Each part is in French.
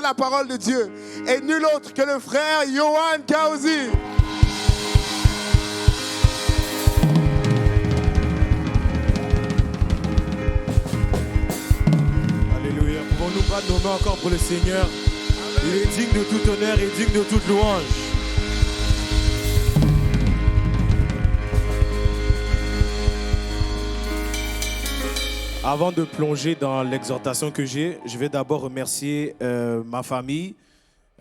la parole de Dieu et nul autre que le frère Yohan Kaouzi. Alléluia. Pouvons-nous pas nos mains encore pour le Seigneur? Il est digne de tout honneur et digne de toute louange. Avant de plonger dans l'exhortation que j'ai, je vais d'abord remercier ma famille.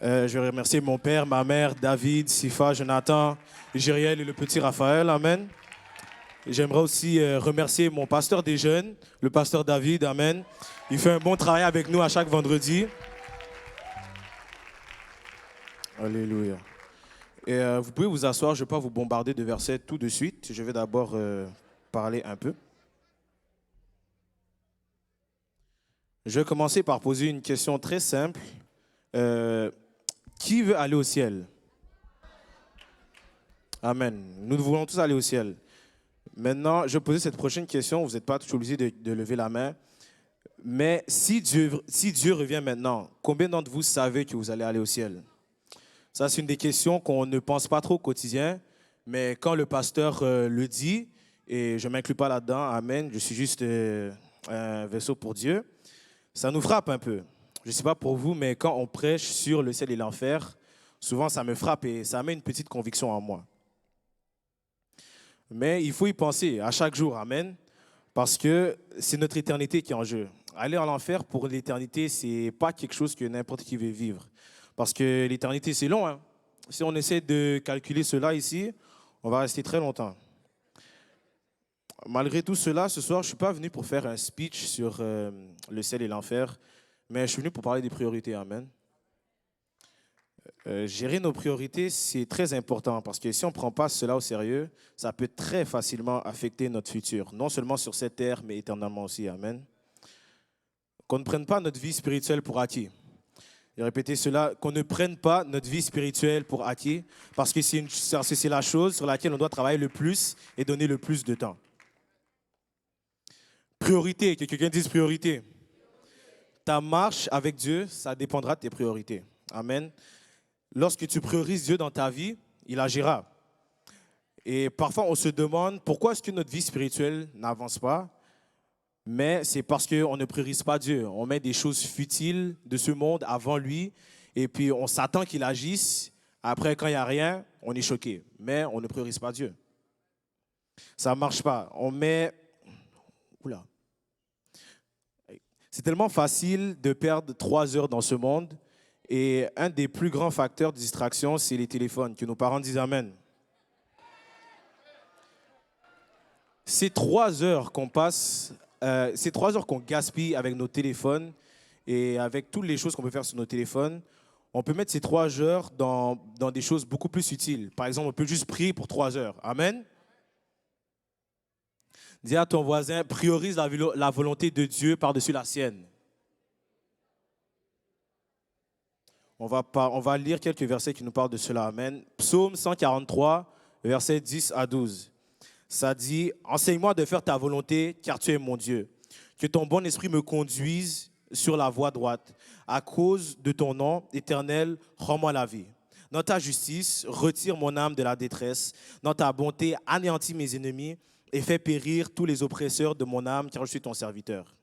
Je vais remercier mon père, ma mère, David, Sifa, Jonathan, Jériel et le petit Raphaël. Amen. J'aimerais aussi remercier mon pasteur des jeunes, le pasteur David. Amen. Il fait un bon travail avec nous à chaque vendredi. Alléluia. Et vous pouvez vous asseoir, je ne vais pas vous bombarder de versets tout de suite. Je vais d'abord parler un peu. Je vais commencer par poser une question très simple. Qui veut aller au ciel? Amen. Nous voulons tous aller au ciel. Maintenant, je vais poser cette prochaine question. Vous n'êtes pas tous obligés de lever la main. Mais si Dieu revient maintenant, combien d'entre vous savez que vous allez aller au ciel? Ça, c'est une des questions qu'on ne pense pas trop au quotidien. Mais quand le pasteur le dit, et je ne m'inclus pas là-dedans, amen, je suis juste un vaisseau pour Dieu, ça nous frappe un peu. Je ne sais pas pour vous, mais quand on prêche sur le ciel et l'enfer, souvent ça me frappe et ça met une petite conviction en moi. Mais il faut y penser à chaque jour, amen, parce que c'est notre éternité qui est en jeu. Aller en enfer pour l'éternité, ce n'est pas quelque chose que n'importe qui veut vivre. Parce que l'éternité, c'est long. Hein? Si on essaie de calculer cela ici, on va rester très longtemps. Malgré tout cela, ce soir, je ne suis pas venu pour faire un speech sur le ciel et l'enfer, mais je suis venu pour parler des priorités. Amen. Gérer nos priorités, c'est très important parce que si on ne prend pas cela au sérieux, ça peut très facilement affecter notre futur, non seulement sur cette terre, mais éternellement aussi. Amen. Qu'on ne prenne pas notre vie spirituelle pour acquis. J'ai répété cela, qu'on ne prenne pas notre vie spirituelle pour acquis, parce que c'est la chose sur laquelle on doit travailler le plus et donner le plus de temps. Priorité, que quelqu'un dise priorité. Ta marche avec Dieu, ça dépendra de tes priorités. Amen. Lorsque tu priorises Dieu dans ta vie, il agira. Et parfois, on se demande pourquoi est-ce que notre vie spirituelle n'avance pas, mais c'est parce qu'on ne priorise pas Dieu. On met des choses futiles de ce monde avant lui, et puis on s'attend qu'il agisse. Après, quand il n'y a rien, on est choqué. Mais on ne priorise pas Dieu. Ça ne marche pas. On met... Oula. C'est tellement facile de perdre 3 heures dans ce monde. Et un des plus grands facteurs de distraction, c'est les téléphones. Que nos parents disent Amen. Ces 3 heures qu'on passe, ces 3 heures qu'on gaspille avec nos téléphones et avec toutes les choses qu'on peut faire sur nos téléphones, on peut mettre ces 3 heures dans des choses beaucoup plus utiles. Par exemple, on peut juste prier pour 3 heures. Amen. Dis à ton voisin, priorise la volonté de Dieu par-dessus la sienne. On va lire quelques versets qui nous parlent de cela. Amen. Psaume 143, versets 10 à 12. Ça dit, « Enseigne-moi de faire ta volonté, car tu es mon Dieu. Que ton bon esprit me conduise sur la voie droite. À cause de ton nom, éternel, rends-moi la vie. Dans ta justice, retire mon âme de la détresse. Dans ta bonté, anéantis mes ennemis et fais périr tous les oppresseurs de mon âme, car je suis ton serviteur. »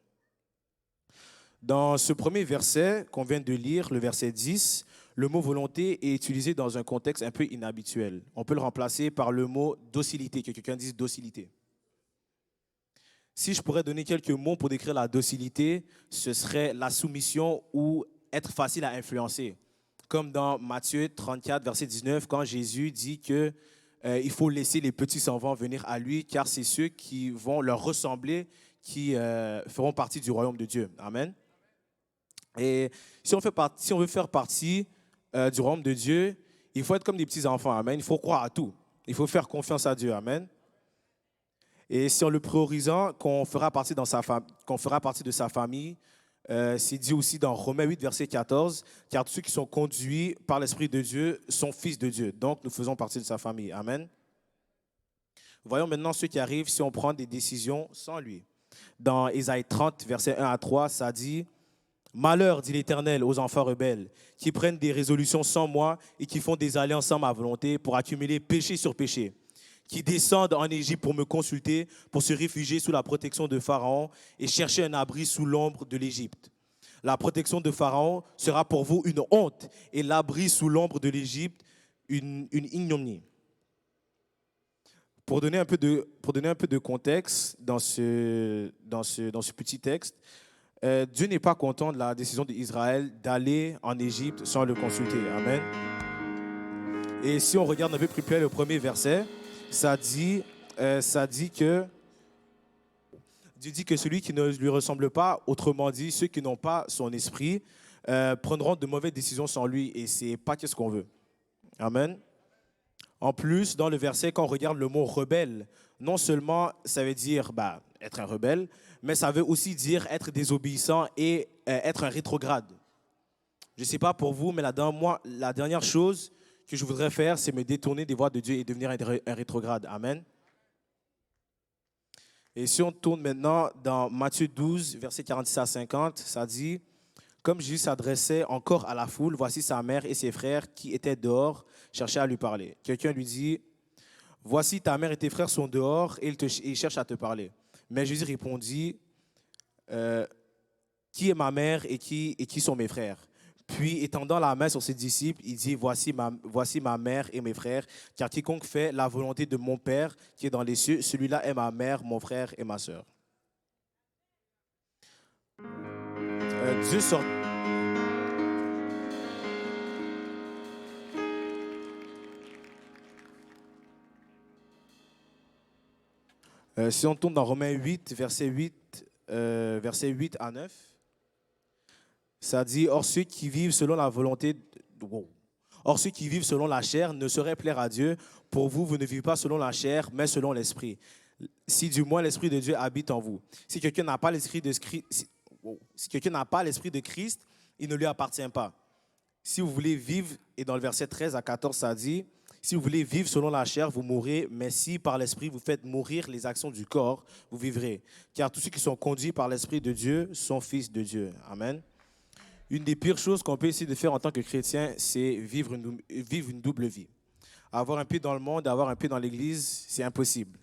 Dans ce premier verset qu'on vient de lire, le verset 10, le mot volonté est utilisé dans un contexte un peu inhabituel. On peut le remplacer par le mot docilité, que quelqu'un dise docilité. Si je pourrais donner quelques mots pour décrire la docilité, ce serait la soumission ou être facile à influencer. Comme dans Matthieu 34, verset 19, quand Jésus dit que il faut laisser les petits enfants venir à lui, car c'est ceux qui vont leur ressembler, qui feront partie du royaume de Dieu. Amen. Et si on veut faire partie du royaume de Dieu, il faut être comme des petits enfants. Amen. Il faut croire à tout. Il faut faire confiance à Dieu. Amen. Et si en le priorisant, qu'on fera partie de sa famille, c'est dit aussi dans Romains 8, verset 14, car tous ceux qui sont conduits par l'Esprit de Dieu sont fils de Dieu. Donc, nous faisons partie de sa famille. Amen. Voyons maintenant ce qui arrive si on prend des décisions sans lui. Dans Ésaïe 30, verset 1 à 3, ça dit... Malheur, dit l'Éternel, aux enfants rebelles, qui prennent des résolutions sans moi et qui font des alliances sans ma volonté pour accumuler péché sur péché, qui descendent en Égypte pour me consulter, pour se réfugier sous la protection de Pharaon et chercher un abri sous l'ombre de l'Égypte. La protection de Pharaon sera pour vous une honte et l'abri sous l'ombre de l'Égypte une ignominie. Pour donner un peu de contexte dans ce petit texte, Dieu n'est pas content de la décision d'Israël d'aller en Égypte sans le consulter. Amen. Et si on regarde un peu plus près le premier verset, ça dit que Dieu dit que celui qui ne lui ressemble pas, autrement dit, ceux qui n'ont pas son esprit, prendront de mauvaises décisions sans lui, et ce n'est pas ce qu'on veut. Amen. En plus, dans le verset, quand on regarde le mot rebelle, non seulement ça veut dire être un rebelle, mais ça veut aussi dire être désobéissant et être un rétrograde. Je ne sais pas pour vous, mais la dernière chose que je voudrais faire, c'est me détourner des voies de Dieu et devenir un rétrograde. Amen. Et si on tourne maintenant dans Matthieu 12, versets 46 à 50, ça dit « Comme Jésus s'adressait encore à la foule, voici sa mère et ses frères qui étaient dehors, cherchaient à lui parler. Quelqu'un lui dit « Voici ta mère et tes frères sont dehors et ils cherchent à te parler. » Mais Jésus répondit « Qui est ma mère et qui sont mes frères ?» Puis, étendant la main sur ses disciples, il dit, voici ma mère et mes frères, car quiconque fait la volonté de mon Père qui est dans les cieux, celui-là est ma mère, mon frère et ma sœur. Dieu sort... si on tourne dans Romains 8, verset 8 à 9, ça dit, or ceux qui vivent selon la volonté, or ceux qui vivent selon la chair ne sauraient plaire à Dieu. Pour vous, vous ne vivez pas selon la chair, mais selon l'esprit. Si du moins l'esprit de Dieu habite en vous. Si quelqu'un n'a pas l'esprit de Christ, il ne lui appartient pas. Si vous voulez vivre, et dans le verset 13 à 14, ça dit, si vous voulez vivre selon la chair, vous mourrez, mais si par l'esprit vous faites mourir les actions du corps, vous vivrez. Car tous ceux qui sont conduits par l'esprit de Dieu sont fils de Dieu. Amen. Une des pires choses qu'on peut essayer de faire en tant que chrétien, c'est vivre une double vie. Avoir un pied dans le monde, avoir un pied dans l'église, c'est impossible.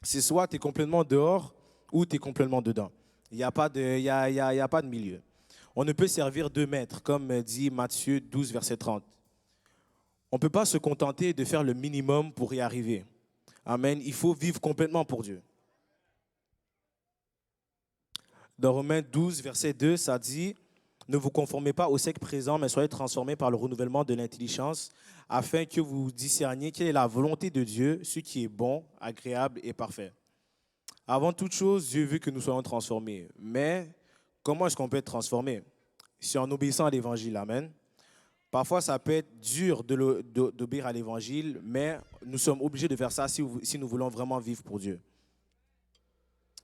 C'est soit tu es complètement dehors ou tu es complètement dedans. Il n'y a pas de milieu. On ne peut servir deux maîtres, comme dit Matthieu 12, verset 30. On ne peut pas se contenter de faire le minimum pour y arriver. Amen. Il faut vivre complètement pour Dieu. Dans Romains 12, verset 2, ça dit... Ne vous conformez pas au siècle présent, mais soyez transformés par le renouvellement de l'intelligence, afin que vous discerniez quelle est la volonté de Dieu, ce qui est bon, agréable et parfait. Avant toute chose, Dieu veut que nous soyons transformés. Mais comment est-ce qu'on peut être transformé? C'est en obéissant à l'Évangile. Amen. Parfois, ça peut être dur d'obéir à l'Évangile, mais nous sommes obligés de faire ça si nous voulons vraiment vivre pour Dieu.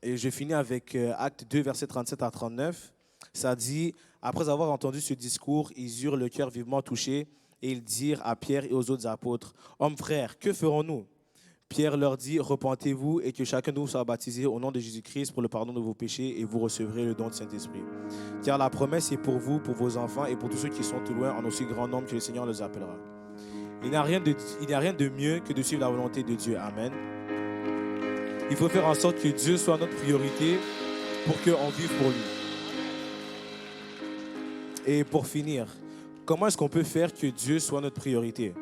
Et je finis avec Actes 2, versets 37 à 39. Ça dit, après avoir entendu ce discours, ils eurent le cœur vivement touché et ils dirent à Pierre et aux autres apôtres, « Hommes frères, que ferons-nous » Pierre leur dit, « Repentez-vous et que chacun de vous soit baptisé au nom de Jésus-Christ pour le pardon de vos péchés et vous recevrez le don du Saint-Esprit. Car la promesse est pour vous, pour vos enfants et pour tous ceux qui sont tout loin en aussi grand nombre que le Seigneur les appellera. » Il n'y a rien de mieux que de suivre la volonté de Dieu. Amen. Il faut faire en sorte que Dieu soit notre priorité pour qu'on vive pour lui. Et pour finir, comment est-ce qu'on peut faire que Dieu soit notre priorité?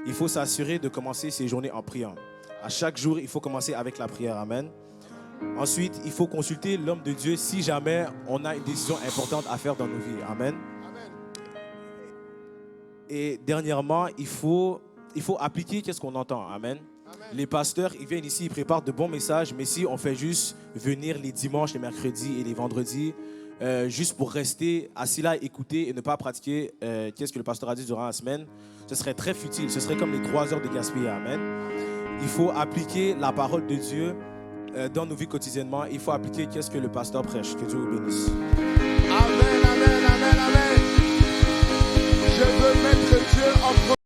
Il faut s'assurer de commencer ses journées en priant. À chaque jour, il faut commencer avec la prière. Amen. Ensuite, il faut consulter l'homme de Dieu si jamais on a une décision importante à faire dans nos vies. Amen. Et dernièrement, il faut appliquer qu'est-ce qu'on entend. Amen. Les pasteurs, ils viennent ici, ils préparent de bons messages, mais si on fait juste venir les dimanches, les mercredis et les vendredis, juste pour rester assis là, écouter et ne pas pratiquer qu'est-ce que le pasteur a dit durant la semaine, ce serait très futile. Ce serait comme les 3 heures de gaspillage. Amen. Il faut appliquer la parole de Dieu dans nos vies quotidiennement. Il faut appliquer qu'est-ce que le pasteur prêche. Que Dieu vous bénisse. Amen.